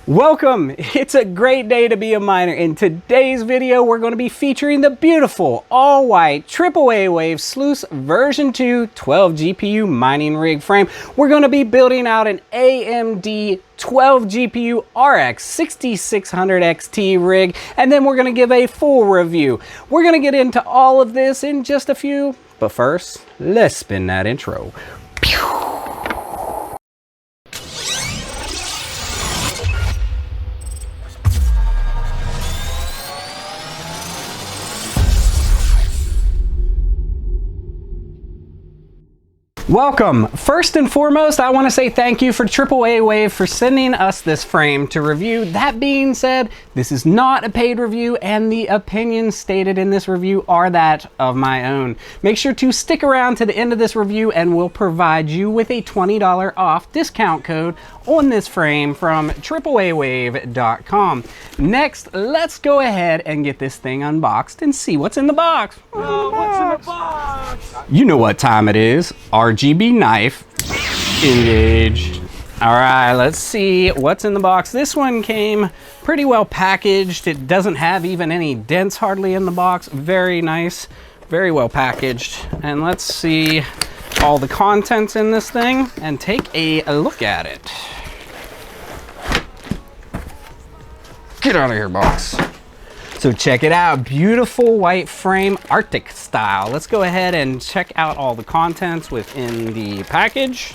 Welcome! It's a great day to be a miner. In today's video, we're going to be featuring the beautiful all-white aaawave Sluice version 2 12 GPU mining rig frame. We're going to be building out an AMD 12 GPU RX 6600 XT rig, and then we're going to give a full review. We're going to get into all of this in just a few, but first, let's spin that intro. Welcome. First and foremost, I want to say thank you for aaawave for sending us this frame to review. That being said, this is not a paid review, and the opinions stated in this review are that of my own. Make sure to stick around to the end of this review and we'll provide you with a $20 off discount code on this frame from aaawave.com. Next, let's go ahead and get this thing unboxed and see what's in the box. What's in the box? You know what time it is. RGB knife. Engage. All right, let's see what's in the box. This one came pretty well packaged. It doesn't have even any dents hardly in the box. Very nice, very well packaged. And let's see all the contents in this thing and take a look at it. Get out of here, box. So check it out, beautiful white frame, Arctic style. Let's go ahead and check out all the contents within the package.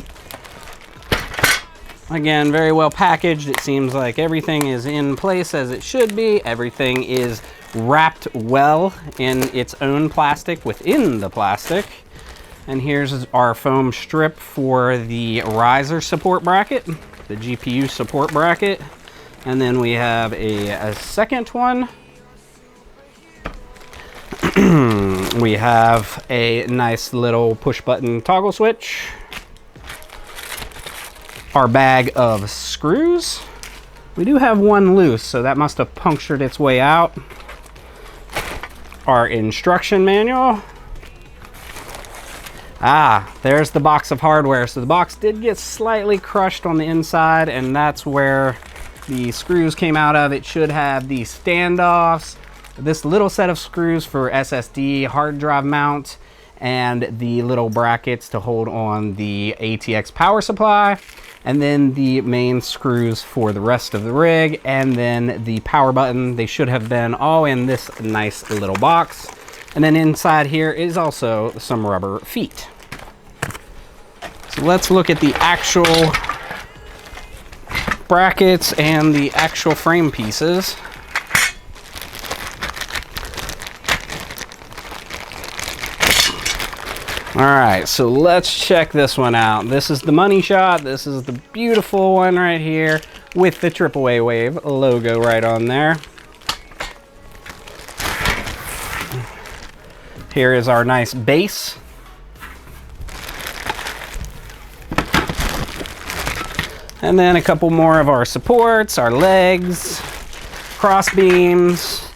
Again, very well packaged. It seems like everything is in place as it should be. Everything is wrapped well in its own plastic within the plastic. And here's our foam strip for the riser support bracket, the GPU support bracket. And then we have a second one. We have a nice little push button toggle switch. Our bag of screws. We do have one loose, so that must have punctured its way out. Our instruction manual. There's the box of hardware. So the box did get slightly crushed on the inside, and that's where the screws came out of. It should have the standoffs, this little set of screws for SSD hard drive mount, and the little brackets to hold on the ATX power supply, and then the main screws for the rest of the rig, and then the power button. They should have been all in this nice little box. And then inside here is also some rubber feet. So let's look at the actual brackets and the actual frame pieces. All right, so let's check this one out. This is the money shot. This is the beautiful one right here with the aaawave logo right on there. Here is our nice base. And then a couple more of our supports, our legs, cross beams.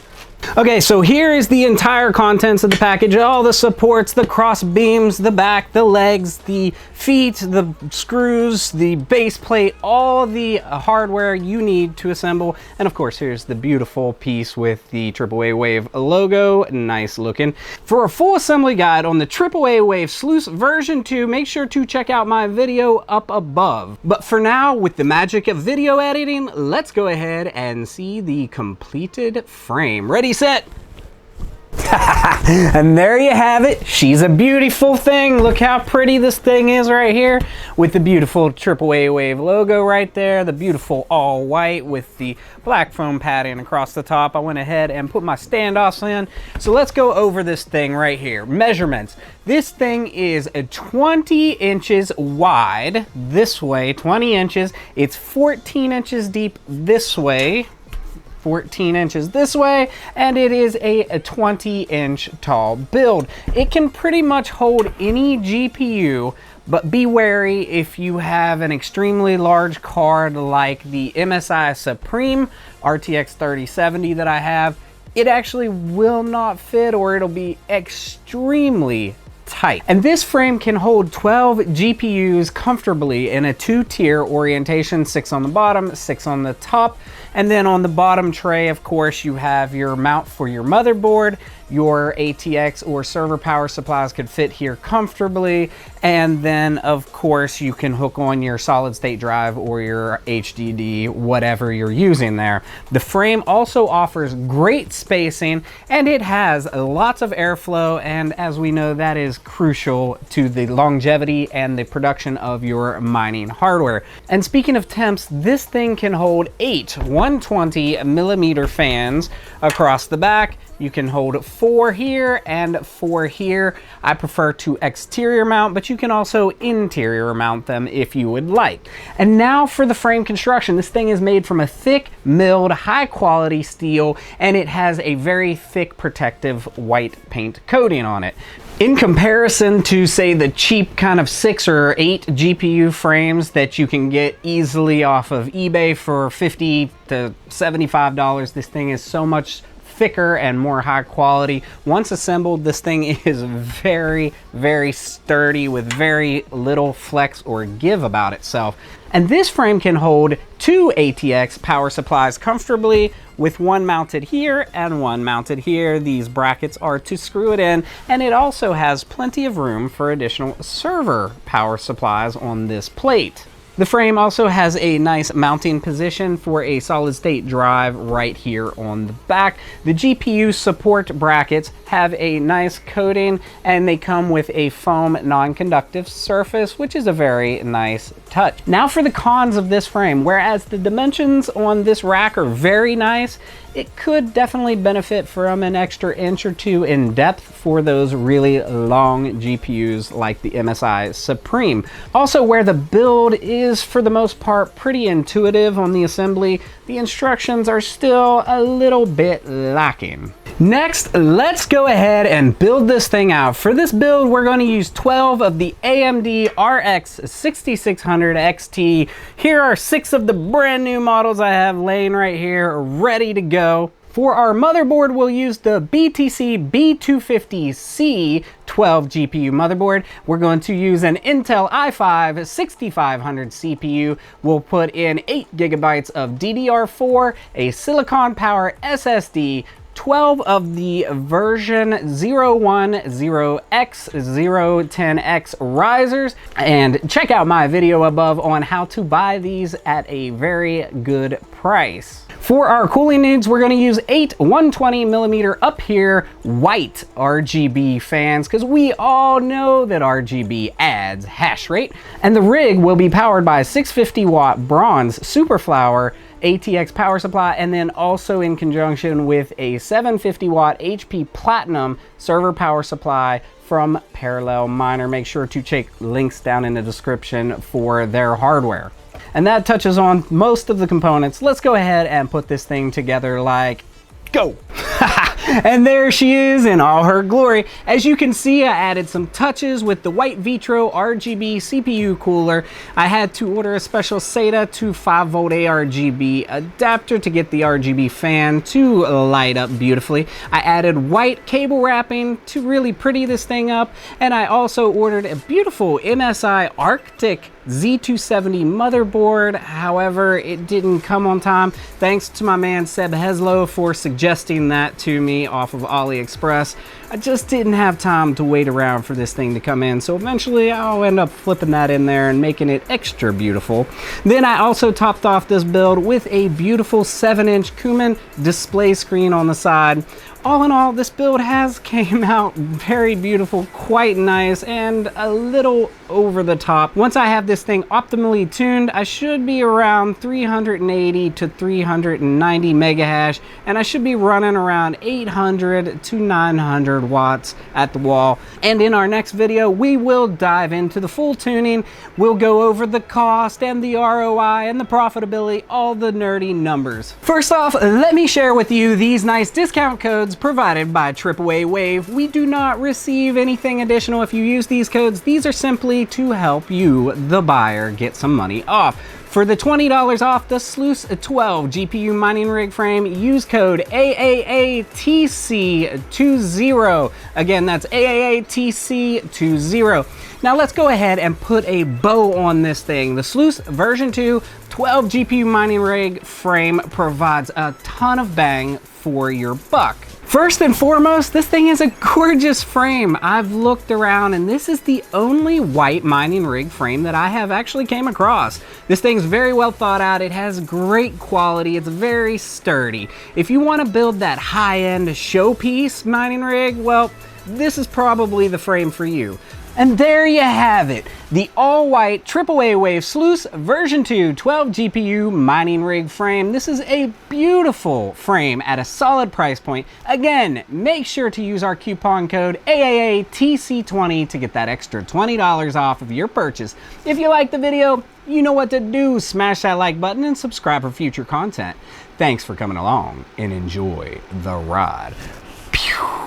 Okay, so here is the entire contents of the package. All the supports, the cross beams, the back, the legs, the feet, the screws, the base plate, all the hardware you need to assemble. And of course, here's the beautiful piece with the aaawave logo, nice looking. For a full assembly guide on the aaawave Sluice version 2, make sure to check out my video up above. But for now, with the magic of video editing, let's go ahead and see the completed frame. Ready, set. And there you have it. She's a beautiful thing. Look how pretty this thing is right here with the beautiful aaawave logo right there, the beautiful all white with the black foam padding across the top. I went ahead and put my standoffs in. So let's go over this thing right here. Measurements. This thing is 20 inches wide this way, 20 inches. It's 14 inches deep this way, 14 inches this way, and it is a 20-inch tall build. It can pretty much hold any GPU, but be wary if you have an extremely large card like the MSI Supreme RTX 3070 that I have. It actually will not fit, or it'll be extremely tight. And this frame can hold 12 GPUs comfortably in a 2-tier orientation, 6 on the bottom, 6 on the top. And then on the bottom tray, of course, you have your mount for your motherboard. Your ATX or server power supplies could fit here comfortably. And then, of course, you can hook on your solid state drive or your HDD, whatever you're using there. The frame also offers great spacing, and it has lots of airflow. And as we know, that is crucial to the longevity and the production of your mining hardware. And speaking of temps, this thing can hold 8 120mm fans across the back. You can hold 4 here and 4 here. I prefer to exterior mount, but you can also interior mount them if you would like. And now for the frame construction. This thing is made from a thick milled high quality steel, and it has a very thick protective white paint coating on it. In comparison to, say, the cheap kind of 6 or 8 GPU frames that you can get easily off of eBay for $50 to $75, this thing is so much thicker and more high quality. Once assembled, this thing is very, very sturdy with very little flex or give about itself. And this frame can hold 2 ATX power supplies comfortably, with one mounted here and one mounted here. These brackets are to screw it in, and it also has plenty of room for additional server power supplies on this plate. The frame also has a nice mounting position for a solid state drive right here on the back. The GPU support brackets have a nice coating, and they come with a foam non-conductive surface, which is a very nice touch. Now for the cons of this frame. Whereas the dimensions on this rack are very nice, it could definitely benefit from an extra inch or 2 in depth for those really long GPUs like the MSI Supreme. Also, where the build is for the most part pretty intuitive on the assembly, the instructions are still a little bit lacking. Next, let's go ahead and build this thing out. For this build, we're going to use 12 of the AMD RX 6600 XT. Here are 6 of the brand new models I have laying right here, ready to go. For our motherboard, we'll use the BTC B250C 12 GPU motherboard. We're going to use an Intel i5 6500 CPU. We'll put in 8 gigabytes of DDR4, a Silicon Power SSD, 12 of the version 010X010X risers, and check out my video above on how to buy these at a very good price. For our cooling needs, we're going to use 8 120mm up here white RGB fans, because we all know that RGB adds hash rate. And the rig will be powered by a 650 watt bronze Superflower ATX power supply, and then also in conjunction with a 750 watt HP Platinum server power supply from Parallel Miner. Make sure to check links down in the description for their hardware. And that touches on most of the components. Let's go ahead and put this thing together like go. And there she is in all her glory. As you can see, I added some touches with the white Vitro RGB CPU cooler. I had to order a special SATA to 5-volt ARGB adapter to get the RGB fan to light up beautifully. I added white cable wrapping to really pretty this thing up, and I also ordered a beautiful MSI Arctic Z270 motherboard. However, it didn't come on time. Thanks to my man Seb Heslow for suggesting that to me off of AliExpress. I just didn't have time to wait around for this thing to come in, so eventually I'll end up flipping that in there and making it extra beautiful. Then I also topped off this build with a beautiful 7-inch Kuman display screen on the side. All in all, this build has came out very beautiful, quite nice, and a little over the top. Once I have this thing optimally tuned, I should be around 380 to 390 mega hash, and I should be running around 800 to 900 watts at the wall. And in our next video, we will dive into the full tuning. We'll go over the cost and the ROI and the profitability, all the nerdy numbers. First off, let me share with you these nice discount codes provided by aaawave. We do not receive anything additional if you use these codes. These are simply to help you, the buyer, get some money off. For the $20 off the Sluice 12 GPU mining rig frame, use code AAATC20. Again, that's AAATC20. Now let's go ahead and put a bow on this thing. The Sluice version 2 12 GPU mining rig frame provides a ton of bang for your buck. First and foremost, this thing is a gorgeous frame. I've looked around and this is the only white mining rig frame that I have actually came across. This thing's very well thought out. It has great quality. It's very sturdy. If you want to build that high-end showpiece mining rig, well, this is probably the frame for you. And there you have it, the all-white aaawave Sluice version 2 12 GPU mining rig frame. This is a beautiful frame at a solid price point. Again, make sure to use our coupon code AAATC20 to get that extra $20 off of your purchase. If you like the video, you know what to do. Smash that like button and subscribe for future content. Thanks for coming along and enjoy the ride. Pew.